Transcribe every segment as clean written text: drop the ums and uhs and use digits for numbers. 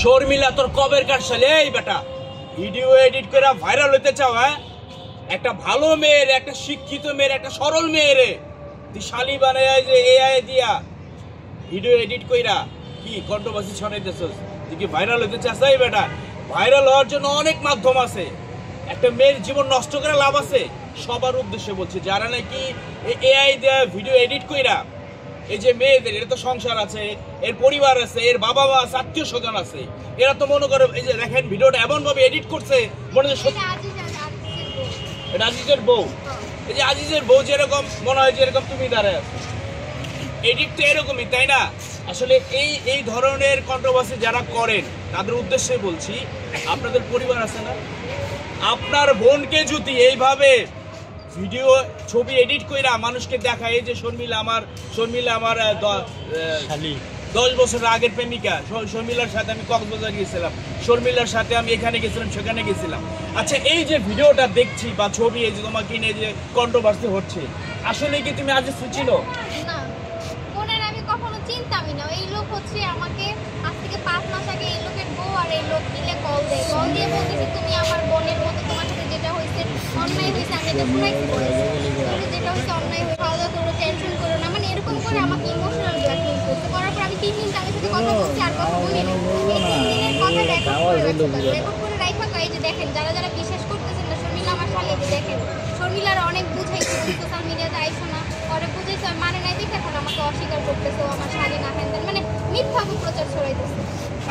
শর্মিলা তোর কবের কার সালে এই বেটা ভিডিও এডিট করে ভাইরাল হতে চাও? হ্যাঁ, একটা ভালো মেয়ের, একটা শিক্ষিত মেয়ের, একটা সরল মেয়ের তুই শালি বানায় যে এআই দিয়া ভিডিও এডিট কইরা কি কন্ট্রোভার্সি ছড়াইতেছস? তুই কি ভাইরাল হতে চাস? এই বেটা ভাইরাল হওয়ার জন্য অনেক মাধ্যম আছে, একটা মেয়ের জীবন নষ্ট করে লাভ আছে। সবার উদ্দেশ্যে বলছি যারা নাকি এআই দিয়া ভিডিও এডিট কইরা, এই যে মেয়েদের, এর তো সংসার আছে, এর পরিবার আছে, এর বাবা মা আছে, আত্মীয় স্বজন আছে, এরা তো মনে করে এই যে দেখেন ভিডিওটা এমন ভাবে এডিট করছে মনে হয় এটা আজিজের বউ। এই যে আজিজের বউ যেরকম মনে হয় যে এরকম তুমি দাঁড়ায় আছো, এডিট তো এরকমই, তাই না? আসলে এই ধরনের কন্ট্রোভার্সি যারা করেন তাদের উদ্দেশ্যে বলছি, আপনাদের পরিবার আছে না, আপনার বোনকে যদি এইভাবে ভিডিও ছবি এডিট কইরা মানুষকে দেখায় যে শর্মিলা আমার 10 বছর আগের প্রেমিকা, শর্মিলার সাথে আমি কক্সবাজার গেছিলাম, শর্মিলার সাথে আমি এখানে গেছিলাম, সেখানে গেছিলাম। আচ্ছা, এই যে ভিডিওটা দেখছি বা ছবি, এই যে তোমাকে নিয়ে যে কন্ট্রোভার্সি হচ্ছে, আসলে কি তুমি আজ চিনো? না, ফোনের আমি কখনো চিনতামই না। এই লোক হচ্ছে আমাকে আজ থেকে 5 মাস আগে এই লোকের বউ আর এই লোক মিলে কল দিয়ে বলতেছে তুমি আমার বোনের মতো, তোমার সাথে যেটা হয়েছে অন্যায় হয়েছে, আমি এটা শুনাইছি, যেটা হয়েছে অন্যায় হয়েছে, খাওয়া দাওয়া করো, টেনশন করো না, মানে এরকম করে আমাকে ইমোশনাল ব্ল্যাকমেল করতে। করার পর আমি 3 দিন তাদের সাথে কথা বলছি, আর কথা বলি না। এই 3 দিনের কথা রেকর্ড করে রাখা। এই যে দেখেন, যারা যারা বিশ্বাস করতেছেন না শর্মিলা আমার শালি, দেখেন শর্মিলার অনেক বুঝাইছে, সোশ্যাল মিডিয়াতে আইসো না, পরে বুঝাইছে মানে নাই দেখে এখন আমাকে অস্বীকার করতেছে, আমার শালি না হ্যান, মানে মিথ্যা প্রচার ছড়াইতেছে।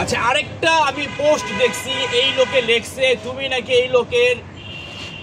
আচ্ছা, আরেকটা আমি পোস্ট দেখছি, এই লোকে লেখছে তুমি নাকি এই লোকের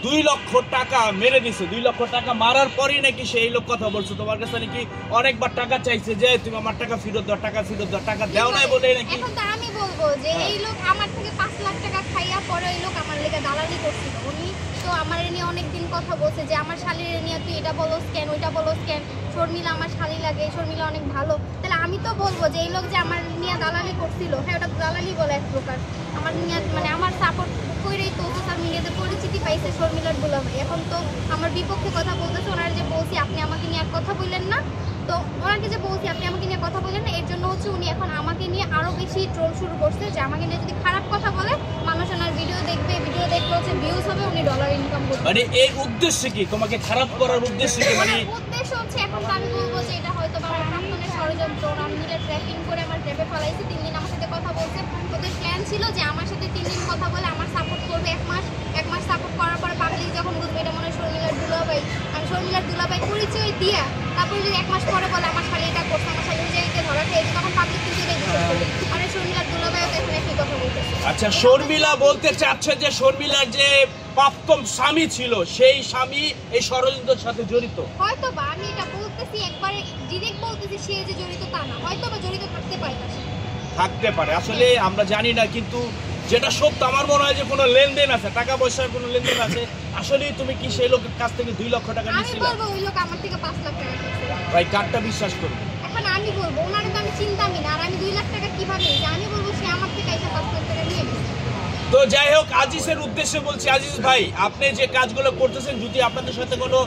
2 লক্ষ টাকা মেরে দিছো। 2 লক্ষ টাকা মারার পরই নাকি সেই লোক কথা বলছো, তোমার কাছে নাকি অনেকবার টাকা চাইছে যে তুমি আমার টাকা ফেরত দাও, টাকা ফেরত দাও, টাকা দাও নাই বলে নাকি। এখন তো আমি বলবো যে এই লোক আমার থেকে 5 লাখ টাকা খাইয়া পরে এই লোক আমার লেগে দালালি করছিল। উনি তো আমার নিয়ে অনেকদিন কথা বলছে যে আমার শালির নিয়ে তুই এটা বলস কেন, ওইটা বলস কেন, শর্মিলা আমার শালি লাগে, শর্মিলা অনেক ভালো। তাহলে আমি তো বলবো যে এই লোক যে আমার নিয়ে দালালি করছিল, হ্যাঁ ওটা দালালি বলে এক প্রকার, আমার নিয়ে মানে আমার সাপোর্ট করেই তো সোশ্যাল মিডিয়াতে পরিচিতি পাইছে শর্মিলার দুলাভাই। এখন তো আমার বিপক্ষে কথা বলতেছে। ওনারা যে বলছি আপনি আমাকে নিয়ে আর কথা বললেন না, তো ওনাকে যে বলছি আপনি আমাকে নিয়ে কথা বললেন না, এর জন্য হচ্ছে উনি এখন আমাকে নিয়ে আরো বেশি ট্রোল শুরু করছে, যে আমাকে নিয়ে যদি খারাপ কথা বলে মানুষ ওনার ভিডিও দেখবে, ভিডিও দেখলে হচ্ছে ভিউজ হবে, উনি ডলার ইনকাম করবে। মানে এর উদ্দেশ্য কি? তোমাকে খারাপ করার উদ্দেশ্য কি? মানে উদ্দেশ্য হচ্ছে, এখন তো আমি বলবো যে এটা হয়তো আমার প্রাক্তনের ষড়যন্ত্র, আমি মিলে ট্র্যাপিং করে আমার ট্র্যাপে ফেলাইছি। 3 দিন আমার সাথে কথা বলছে, ওদের প্ল্যান ছিল যে আমার সাথে 3 দিন কথা বলে আমার সাপোর্ট করবে 1 মাস সাপোর্ট করার পরে পাবলিক যখন বুঝবে এটা মনে হয় শর্মিলার দুলাভাই, আমি শর্মিলার দুলাভাই পরিচয় দিয়া তারপরে যদি 1 মাস পরে বলে আমার শালি এটা করছে, আমার শালি নিজেকে ধরা খেয়েছে, তখন পাবলিক কিন্তু এটাই বিশ্বাস করবে। আর শর্মিলার দুলাভাইও তো এখন একই কথা বলতেছে। আচ্ছা, শর্মিলা বলতে চাচ্ছে যে শর্মিলার যে প্রাক্তন স্বামী ছিল, সেই স্বামী এই ষড়যন্ত্রের সাথে জড়িত। হয়তো বা আমি এটা বলতেছি, একবারে ডিরেক্ট বলতেছি সে যে জড়িত তা না, হয়তো বা জড়িত থাকতে পারে, আসলে আমরা জানি না, কিন্তু যেটা সত্য আমার মনে হয় যে কোনো লেনদেন আছে, টাকা পয়সার কোনো লেনদেন আছে। আসলে তুমি কি সেই লোকের কাছ থেকে 2 লক্ষ টাকা নিয়েছিলে? আমি বলবো ওই লোক আমার থেকে 5 লাখ টাকা নিয়েছে। ভাই কারটা বিশ্বাস করবে? এখন আমি বলবো ওনারে তো আমি চিন্তামই না, আর আমি 2 লাখ টাকা কিভাবে নিয়েছি? আমি বলবো সে আমার থেকে এসে 5 লাখ টাকা নিয়ে গেছে। তো যাই হোক, আজিজের উদ্দেশ্যে বলছি, আজিজ ভাই আপনি যে কাজগুলো করতেছেন, যদি আপনাদের সাথে কোনো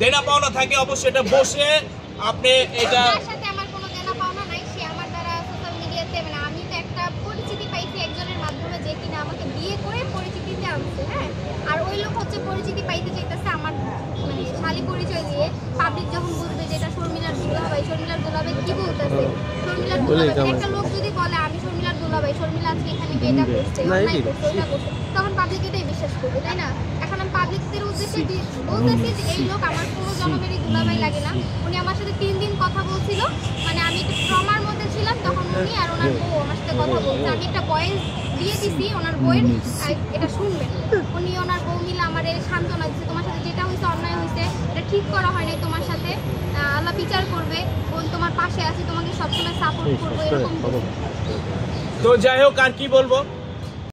দেনা পাওনা থাকে অবশ্যই এটা বসে আপনি এটা। তার সাথে আমার কোনো দেনা পাওনা নাই, সে আমার দ্বারা সোশ্যাল মিডিয়াতে মানে আমি তো একটা পরিচিতি পাইছি একজনের মাধ্যমে, যে কিনা আমাকে বিয়ে করে পরিচিতিতে আনছে। হ্যাঁ, আর ওই লোক হচ্ছে পরিচিতি পাইতে চাইতেছে আমার মানে শালি পরিচয় দিয়ে। পাবলিক যখন বুঝবে যে এটা শর্মিলার দুলাভাই, শর্মিলার দুলাভাই কি বলতেছে, শর্মিলার দুলাভাই একটা লোক যদি বলে আমি শর্মিলার দুলাভাই, শর্মিলা আজকে এখানে বিয়েটা করছে, অন্যায় করছে, ওইটা করছে, তখন পাবলিক এটাই বিশ্বাস করবে, তাই না? এখন আমি পাবলিকদের উদ্দেশ্যে বলতেছি যে এই লোক আমার কোনো জনমেরই দুলাভাই লাগে না। উনি আমার সাথে 3 দিন কথা বলছিল, মানে আমি একটু ট্রমার মধ্যে ছিলাম, তখন উনি আর ওনার বউ আমার সাথে কথা বলছে। আমি একটা ভয়েস দিয়ে দিছি ওনার বউয়ের, এটা শুনবেন। উনি ওনার বউ মিলে আমার সান্ত্বনা দিচ্ছে, তোমার সাথে যেটা হয়েছে অন্যায় হয়েছে, এটা ঠিক করা হয় নাই তোমার সাথে, আল্লাহ বিচার করবে, বোন তোমার পাশে আছে, তোমাকে সবসময় সাপোর্ট করবো, এরকম। তো যাই হোক, আর কি বলবো।